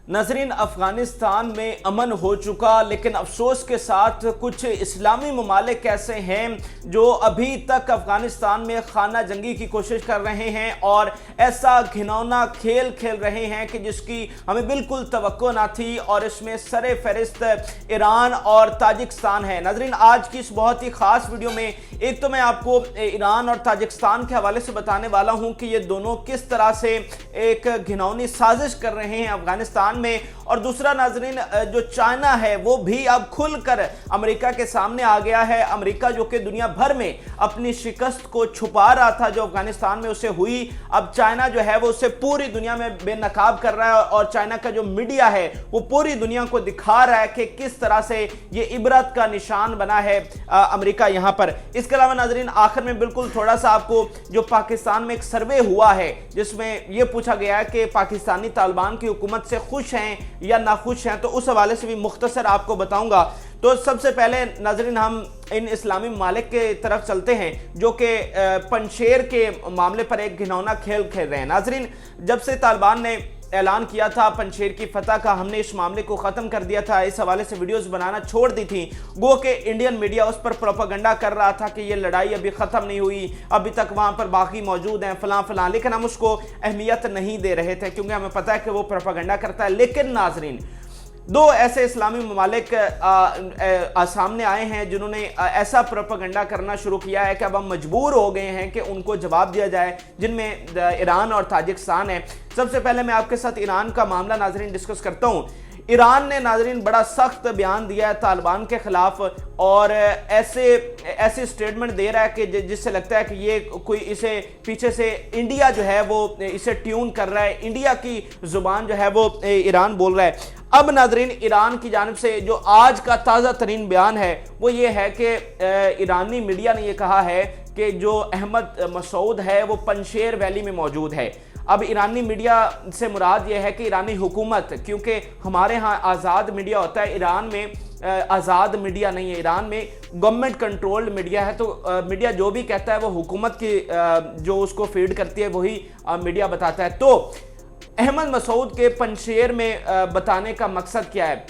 नाज़रीन, अफ़गानिस्तान में अमन हो चुका, लेकिन अफसोस के साथ कुछ इस्लामी ममालिक ऐसे हैं जो अभी तक अफ़गानिस्तान में खाना जंगी की कोशिश कर रहे हैं और ऐसा घिनौना खेल खेल रहे हैं कि जिसकी हमें बिल्कुल तवक्को ना थी, और इसमें सरे फहरिस्त ईरान और ताजिकिस्तान है। नाज़रीन, आज की इस बहुत ही ख़ास वीडियो में एक तो मैं आपको ईरान और ताजिकिस्तान के हवाले से बताने वाला हूँ कि ये दोनों किस तरह से एक घिनौनी साजिश कर रहे हैं अफ़गानिस्तान में, और दूसरा नाज़रीन जो चाइना है वो भी अब खुलकर अमेरिका के सामने आ गया है। अमेरिका जो कि दुनिया भर में अपनी शिकस्त को छुपा रहा था जो अफगानिस्तान में उसे हुई, अब चाइना जो है वो उसे पूरी दुनिया में बेनकाब कर रहा है, और चाइना का जो मीडिया है वो पूरी दुनिया को दिखा रहा है कि किस तरह से ये इबरत का निशान बना है अमेरिका यहाँ पर। इसके अलावा नाज़रीन, आखिर में बिल्कुल थोड़ा सा आपको जो पाकिस्तान में एक सर्वे हुआ है जिसमें यह पूछा गया है कि पाकिस्तानी तालिबान की हुकूमत से खुश हैं या नाखुश हैं, तो उस हवाले से भी मुख्तसर आपको बताऊंगा। तो सबसे पहले नाज़रीन, हम इन इस्लामी ममालिक के तरफ चलते हैं जो कि पंशेर के मामले पर एक घिनौना खेल खेल रहे हैं। नाज़रीन, जब से तालिबान ने ऐलान किया था पंशेर की फतह का, हमने इस मामले को ख़त्म कर दिया था, इस हवाले से वीडियोस बनाना छोड़ दी थी। गो के इंडियन मीडिया उस पर प्रोपेगेंडा कर रहा था कि ये लड़ाई अभी ख़त्म नहीं हुई, अभी तक वहाँ पर बाकी मौजूद हैं, फलां फलां, लेकिन हम उसको अहमियत नहीं दे रहे थे क्योंकि हमें पता है कि वो प्रोपेगेंडा करता है। लेकिन नाज़रीन, दो ऐसे इस्लामी ममालिक सामने आए हैं जिन्होंने ऐसा प्रोपेगेंडा करना शुरू किया है कि अब हम मजबूर हो गए हैं कि उनको जवाब दिया जाए, जिनमें ईरान और ताजिकिस्तान है। सबसे पहले मैं आपके साथ ईरान का मामला नाज़रीन डिस्कस करता हूँ। ईरान ने नाज़रीन बड़ा सख्त बयान दिया है तालिबान के खिलाफ, और ऐसे स्टेटमेंट दे रहा है कि जिससे लगता है कि ये कोई इसे पीछे से इंडिया जो है वो इसे ट्यून कर रहा है, इंडिया की जुबान जो है वो ईरान बोल रहा है। अब नाज़रीन, ईरान की जानिब से जो आज का ताज़ा तरीन बयान है वो ये है कि ईरानी मीडिया ने ये कहा है कि जो अहमद मसूद है वो पंशेर वैली में मौजूद है। अब ईरानी मीडिया से मुराद ये है कि ईरानी हुकूमत, क्योंकि हमारे यहाँ आज़ाद मीडिया होता है, ईरान में आज़ाद मीडिया नहीं है, ईरान में गवर्नमेंट कंट्रोल्ड मीडिया है। तो मीडिया जो भी कहता है वो हुकूमत की जो उसको फीड करती है वही मीडिया बताता है। तो अहमद मसूद के पंशेर में बताने का मकसद क्या है?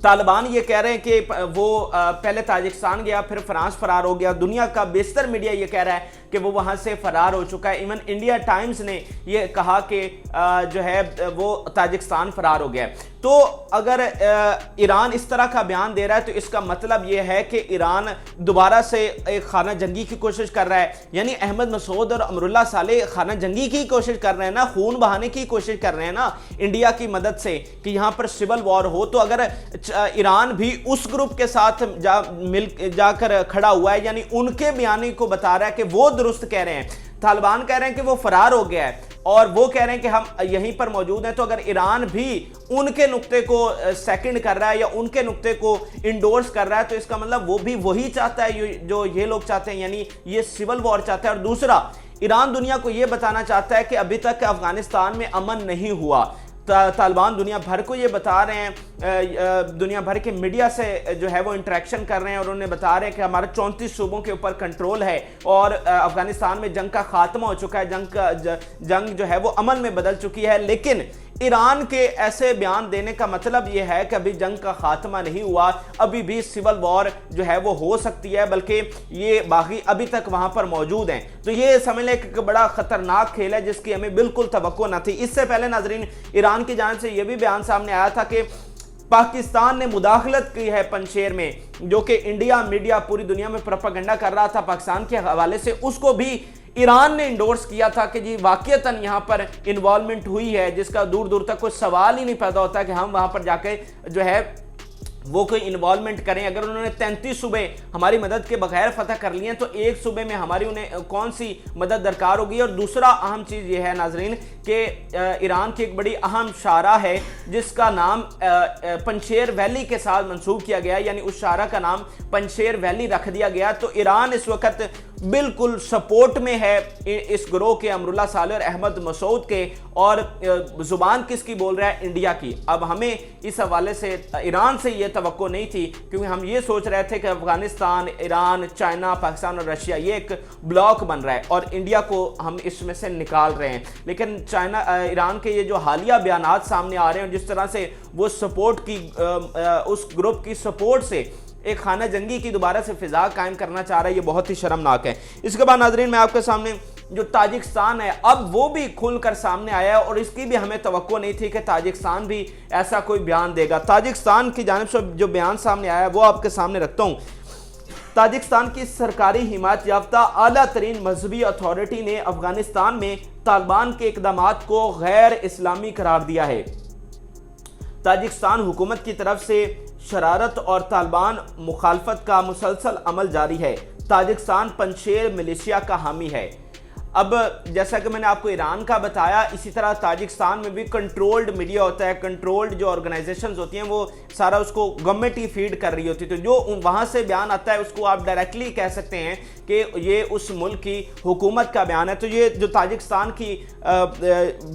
तालिबान ये कह रहे हैं कि वो पहले ताजिकिस्तान गया, फिर फ्रांस फरार हो गया। दुनिया का बेशतर मीडिया ये कह रहा है कि वो वहाँ से फरार हो चुका है। इवन इंडिया टाइम्स ने ये कहा कि जो है वो ताजिकिस्तान फरार हो गया। तो अगर ईरान इस तरह का बयान दे रहा है तो इसका मतलब ये है कि ईरान दोबारा से एक खाना जंगी की कोशिश कर रहा है, यानी अहमद मसूद और अमरुल्लाह सालेह खाना जंगी की कोशिश कर रहे हैं ना, खून बहाने की कोशिश कर रहे हैं ना इंडिया की मदद से कि यहाँ पर सिविल वॉर हो। तो अगर ईरान भी उस ग्रुप के साथ जाकर खड़ा हुआ है, यानी उनके बयानी को बता रहा है कि वो दुरुस्त कह रहे हैं, तालिबान कह रहे हैं कि वो फरार हो गया है और वो कह रहे हैं कि हम यहीं पर मौजूद हैं, तो अगर ईरान भी उनके नुक्ते को सेकंड कर रहा है या उनके नुक्ते को इंडोर्स कर रहा है, तो इसका मतलब वो भी वही चाहता है जो ये लोग चाहते हैं, यानी ये सिविल वॉर चाहता है। और दूसरा, ईरान दुनिया को ये बताना चाहता है कि अभी तक अफगानिस्तान में अमन नहीं हुआ। तालिबान दुनिया भर को ये बता रहे हैं, दुनिया भर के मीडिया से जो है वो इंटरेक्शन कर रहे हैं और उन्हें बता रहे हैं कि हमारे 34 सूबों के ऊपर कंट्रोल है और अफगानिस्तान में जंग का खात्मा हो चुका है, जंग जो है वो अमन में बदल चुकी है। लेकिन ईरान के ऐसे बयान देने का मतलब ये है कि अभी जंग का खात्मा नहीं हुआ, अभी भी सिविल वॉर जो है वो हो सकती है, बल्कि ये बाकी अभी तक वहां पर मौजूद हैं। तो ये समझ लें कि बड़ा खतरनाक खेल है जिसकी हमें बिल्कुल तवक्को न थी। इससे पहले नाजरीन, ईरान की जानिब से यह भी बयान सामने आया था कि पाकिस्तान ने मुदाखलत की है पंशेर में, जो कि इंडिया मीडिया पूरी दुनिया में प्रोपेगेंडा कर रहा था पाकिस्तान के हवाले से, उसको भी ईरान ने इंडोर्स किया था कि जी वाकईतन यहाँ पर इन्वॉल्वमेंट हुई है, जिसका दूर दूर तक कोई सवाल ही नहीं पैदा होता कि हम वहाँ पर जाके जो है वो कोई इन्वॉल्वमेंट करें। अगर उन्होंने 33 सूबे हमारी मदद के बगैर फतह कर लिए हैं तो एक सूबे में हमारी उन्हें कौन सी मदद दरकार होगी। और दूसरा अहम चीज़ ये है नाजरीन कि ईरान की एक बड़ी अहम शारा है जिसका नाम पंशेर वैली के साथ मंसूब किया गया, यानी उस शारा का नाम पंशेर वैली रख दिया गया। तो ईरान इस वक्त बिल्कुल सपोर्ट में है इस ग्रोह के, अमरुल्लाह साले और अहमद मसूद के, और जुबान किसकी बोल रहा है? इंडिया की। अब हमें इस हवाले से ईरान से ये तवक्को नहीं थी, क्योंकि हम ये सोच रहे थे कि अफगानिस्तान, ईरान, चाइना, पाकिस्तान और रशिया ये एक ब्लॉक बन रहा है और इंडिया को हम इसमें से निकाल रहे हैं। लेकिन ईरान के ये जो हालिया बयानात सामने आ रहे हैं, जिस तरह से वो सपोर्ट की उस ग्रुप की सपोर्ट से एक खाना जंगी की दोबारा से फिजा कायम करना चाह रहा है, ये बहुत ही शर्मनाक है। इसके बाद नाजरीन मैं आपके सामने जो ताजिकिस्तान है, अब वो भी खुलकर सामने आया है और इसकी भी हमें तवक्को नहीं थी कि ताजिकिस्तान भी ऐसा कोई बयान देगा। ताजिकिस्तान की जानिब से जो बयान सामने आया है वो आपके सामने रखता हूँ। ताजिकिस्तान की सरकारी हिमायत याफ्ता आला तरीन मजहबी अथॉरिटी ने अफगानिस्तान में तालिबान के इकदामात को गैर इस्लामी करार दिया है। ताजिकिस्तान हुकूमत की तरफ से शरारत और तालिबान मुखालफत का मुसलसल अमल जारी है। ताजिकिस्तान पंजशेर मिलिशिया का हामी है। अब जैसा कि मैंने आपको ईरान का बताया, इसी तरह ताजिकिस्तान में भी कंट्रोल्ड मीडिया होता है, कंट्रोल्ड जो ऑर्गेनाइजेशंस होती हैं वो सारा उसको गवर्नमेंट ही फीड कर रही होती है। तो जो वहाँ से बयान आता है उसको आप डायरेक्टली कह सकते हैं कि ये उस मुल्क की हुकूमत का बयान है। तो ये जो ताजिकिस्तान की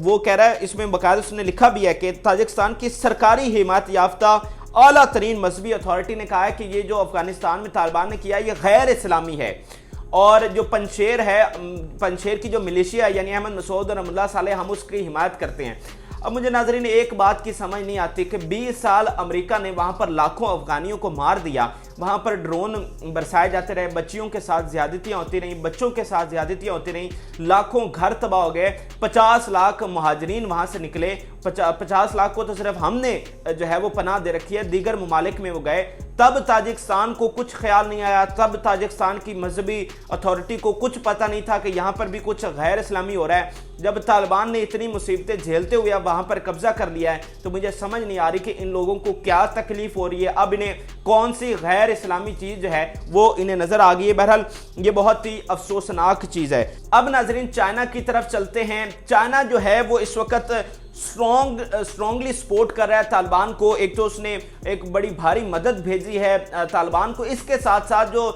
वो कह रहा है, इसमें बाकायदा उसने लिखा भी है कि ताजिकिस्तान की सरकारी हिमायत याफ्ता आला तरीन मजहबी अथॉरिटी ने कहा है कि ये जो अफगानिस्तान में तालिबान ने किया ये गैर इस्लामी है। और जो पंजशेर है, पंजशेर की जो मिलिशिया है यानी अहमद मसूद और अमरुल्लाह साले, हम उसकी हिमायत करते हैं। अब मुझे नाजरीन एक बात की समझ नहीं आती कि 20 साल अमेरिका ने वहाँ पर लाखों अफगानियों को मार दिया, वहाँ पर ड्रोन बरसाए जाते रहे, बच्चियों के साथ ज्यादतियाँ होती रहीं, बच्चों के साथ ज्यादतियाँ होती रहीं, लाखों घर तबाह हो गए, 50 लाख महाजरीन वहाँ से निकले, 50 लाख को तो सिर्फ हमने जो है वो पनाह दे रखी है, दीगर ममालिक में वो गए। तब ताजिकिस्तान को कुछ ख्याल नहीं आया, तब ताजिकिस्तान की मजहबी अथॉरिटी को कुछ पता नहीं था कि यहाँ पर भी कुछ गैर इस्लामी हो रहा है। जब तालिबान ने इतनी मुसीबतें झेलते हुए अब वहाँ पर कब्जा कर लिया है, तो मुझे समझ नहीं आ रही कि इन लोगों को क्या तकलीफ हो रही है। अब इन्हें कौन सी गैर इस्लामी चीज़ जो है वो इन्हें नज़र आ गई है। बहरहाल ये बहुत ही अफसोसनाक चीज़ है। अब नाजरीन चाइना की तरफ चलते हैं। चाइना जो है वो इस वक्त स्ट्रॉन्गली सपोर्ट कर रहा है तालिबान को। एक तो उसने एक बड़ी भारी मदद भेजी है तालिबान को। इसके साथ साथ जो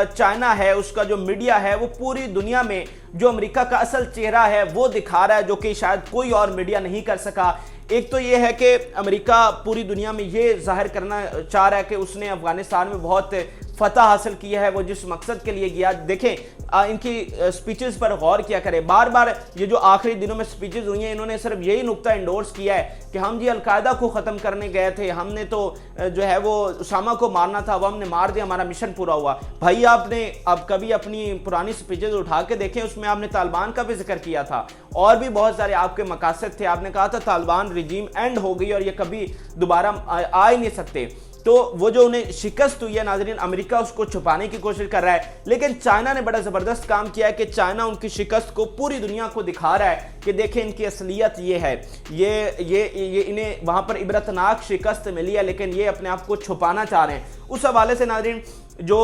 चाइना है उसका जो मीडिया है वो पूरी दुनिया में जो अमेरिका का असल चेहरा है वो दिखा रहा है, जो कि शायद कोई और मीडिया नहीं कर सका। एक तो ये है कि अमेरिका पूरी दुनिया में ये जाहिर करना चाह रहा है कि उसने अफगानिस्तान में बहुत फतह हासिल किया है, वो जिस मकसद के लिए गया। देखें इनकी स्पीचेस पर गौर किया करें। बार बार ये जो आखिरी दिनों में स्पीचेस हुई हैं, इन्होंने सिर्फ यही नुक्ता इंडोर्स किया है कि हम जी अलकायदा को ख़त्म करने गए थे, हमने तो जो है वो उसामा को मारना था, वो हमने मार दिया, हमारा मिशन पूरा हुआ। भाई आपने अब कभी अपनी पुरानी स्पीचेस उठा के देखें, उसमें आपने तालिबान का भी जिक्र किया था और भी बहुत सारे आपके मकासद थे। आपने कहा था तालिबान रिजीम एंड हो गई और ये कभी दोबारा आ ही नहीं सकते। तो वो जो उन्हें शिकस्त हुई है नाजरीन, अमेरिका उसको छुपाने की कोशिश कर रहा है, लेकिन चाइना ने बड़ा ज़बरदस्त काम किया है कि चाइना उनकी शिकस्त को पूरी दुनिया को दिखा रहा है कि देखें इनकी असलियत ये है, ये इन्हें वहाँ पर इबरतनाक शिकस्त मिली है, लेकिन ये अपने आप को छुपाना चाह रहे हैं। उस हवाले से नाजरीन जो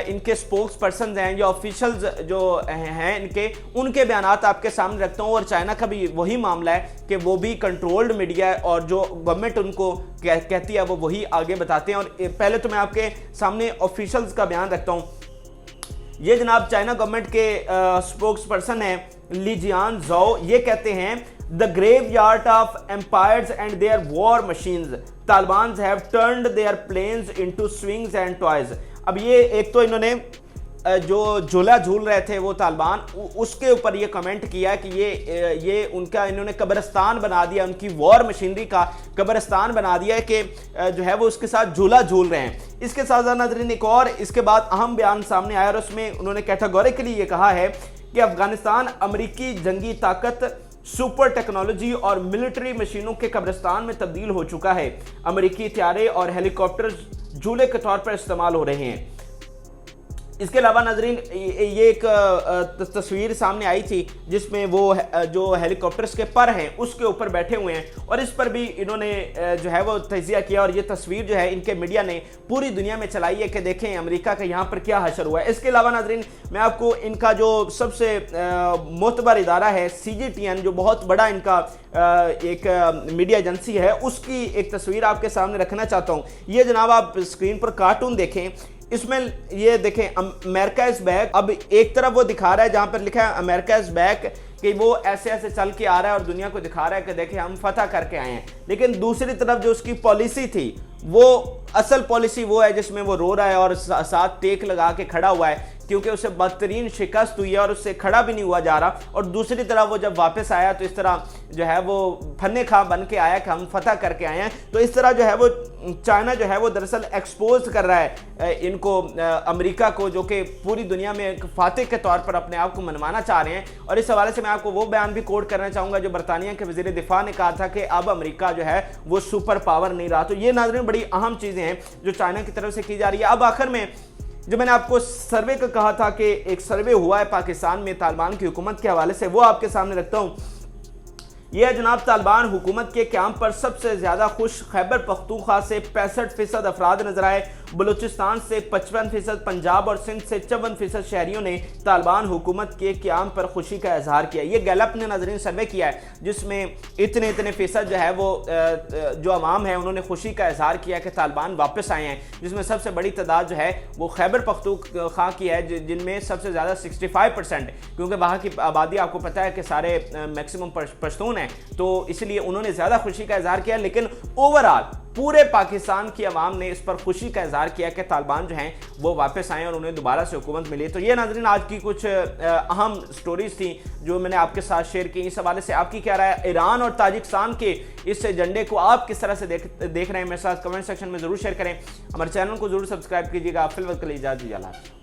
इनके स्पोक्स पर्सन हैं, जो ऑफिशियल्स जो हैं इनके, उनके बयानात आपके सामने रखता हूँ। और चाइना का भी वही मामला है कि वो भी कंट्रोल्ड मीडिया है और जो गवर्नमेंट उनको कहती है वो वही आगे बताते हैं। और पहले तो मैं आपके सामने ऑफिशियल्स का बयान रखता हूँ। ये जनाब चाइना गवर्नमेंट के स्पोक्स पर्सन हैं लीजियान ज़ो, ये कहते हैं The graveyard of empires and their war machines, Taliban have turned their planes into swings and toys। अब ये एक तो इन्होंने जो झूला झूल रहे थे वो तालिबान, उसके ऊपर ये कमेंट किया कि ये उनका इन्होंने कब्रिस्तान बना दिया, उनकी वॉर मशीनरी का कब्रिस्तान बना दिया है कि जो है वो उसके साथ झूला झूल रहे हैं। इसके साथ साथ नाज़रीन एक और इसके बाद अहम बयान सामने आया और उसमें उन्होंने कैटेगोरिकली ये कहा है कि अफगानिस्तान अमरीकी जंगी ताकत, सुपर टेक्नोलॉजी और मिलिट्री मशीनों के कब्रिस्तान में तब्दील हो चुका है। अमेरिकी हथियारे और हेलीकॉप्टर झूले के तौर पर इस्तेमाल हो रहे हैं। इसके अलावा नाजरीन ये एक तस्वीर सामने आई थी जिसमें वो जो हेलीकॉप्टर्स के पर हैं उसके ऊपर बैठे हुए हैं और इस पर भी इन्होंने जो है वो तजिया किया और ये तस्वीर जो है इनके मीडिया ने पूरी दुनिया में चलाई है कि देखें अमेरिका का यहाँ पर क्या हशर हुआ है। इसके अलावा नाजरीन मैं आपको इनका जो सबसे मोतबर इदारा है CGTN, जो बहुत बड़ा इनका एक मीडिया एजेंसी है, उसकी एक तस्वीर आपके सामने रखना चाहता हूँ। ये जनाब आप स्क्रीन पर कार्टून देखें, اس میں یہ دیکھیں امریکہ از بیک، اب ایک طرف وہ دکھا رہا ہے جہاں پر لکھا ہے امریکہ از بیک کہ وہ ایسے ایسے چل کے آ رہا ہے اور دنیا کو دکھا رہا ہے کہ دیکھیں ہم فتح کر کے آئے ہیں، لیکن دوسری طرف جو اس کی پالیسی تھی وہ اصل پالیسی وہ ہے جس میں وہ رو رہا ہے اور ساتھ ٹیک لگا کے کھڑا ہوا ہے کیونکہ اسے بدترین شکست ہوئی ہے اور اس سے کھڑا بھی نہیں ہوا جا رہا، اور دوسری طرف وہ جب واپس آیا تو اس طرح جو ہے وہ پھنے کھا بن کے آیا کہ ہم فتح کر کے آئے ہیں۔ تو اس طرح جو ہے وہ چائنا جو ہے وہ دراصل ایکسپوز کر رہا ہے ان کو، امریکہ کو، جو کہ پوری دنیا میں ایک فاتح کے طور پر اپنے آپ کو منوانا چاہ رہے ہیں۔ اور اس حوالے سے میں آپ کو وہ بیان بھی کوٹ کرنا چاہوں گا جو برطانیہ کے وزیر دفاع نے کہا تھا کہ اب امریکہ جو ہے وہ سپر پاور نہیں رہا۔ تو یہ ناظرین بڑی اہم چیزیں ہیں جو چائنا کی طرف سے کی جا رہی ہے۔ اب آخر میں جو میں نے آپ کو سروے کا کہا تھا کہ ایک سروے ہوا ہے پاکستان میں طالبان کی حکومت کے حوالے سے، وہ آپ کے سامنے رکھتا ہوں۔ یہ ہے جناب، طالبان حکومت کے قیام پر سب سے زیادہ خوش خیبر پختونخوا سے 65% افراد نظر آئے، بلوچستان سے 55%، پنجاب اور سندھ سے 54% شہریوں نے طالبان حکومت کے قیام پر خوشی کا اظہار کیا۔ یہ گیلپ نے ناظرین سروے کیا ہے جس میں اتنے فیصد جو ہے وہ جو عوام ہے انہوں نے خوشی کا اظہار کیا کہ طالبان واپس آئے ہیں، جس میں سب سے بڑی تعداد جو ہے وہ خیبر پختونخوا کی ہے جن میں سب سے زیادہ 65%، کیونکہ وہاں کی آبادی آپ کو پتہ ہے کہ سارے میکسیمم پشتون ہیں، تو اس لیے انہوں نے زیادہ خوشی کا اظہار کیا۔ لیکن اوورآل پورے پاکستان کی عوام نے اس پر خوشی کا اظہار کیا کہ طالبان جو ہیں وہ واپس آئیں اور انہیں دوبارہ سے حکومت ملی۔ تو یہ ناظرین آج کی کچھ اہم سٹوریز تھیں جو میں نے آپ کے ساتھ شیئر کی۔ اس حوالے سے آپ کی کیا رائے ہے؟ ایران اور تاجکستان کے اس ایجنڈے کو آپ کس طرح سے دیکھ رہے ہیں؟ میرے ساتھ کمنٹ سیکشن میں ضرور شیئر کریں، ہمارے چینل کو ضرور سبسکرائب کیجیے گا۔ فی الوقت کے لیے اجازت دیجیے، اللہ حافظ۔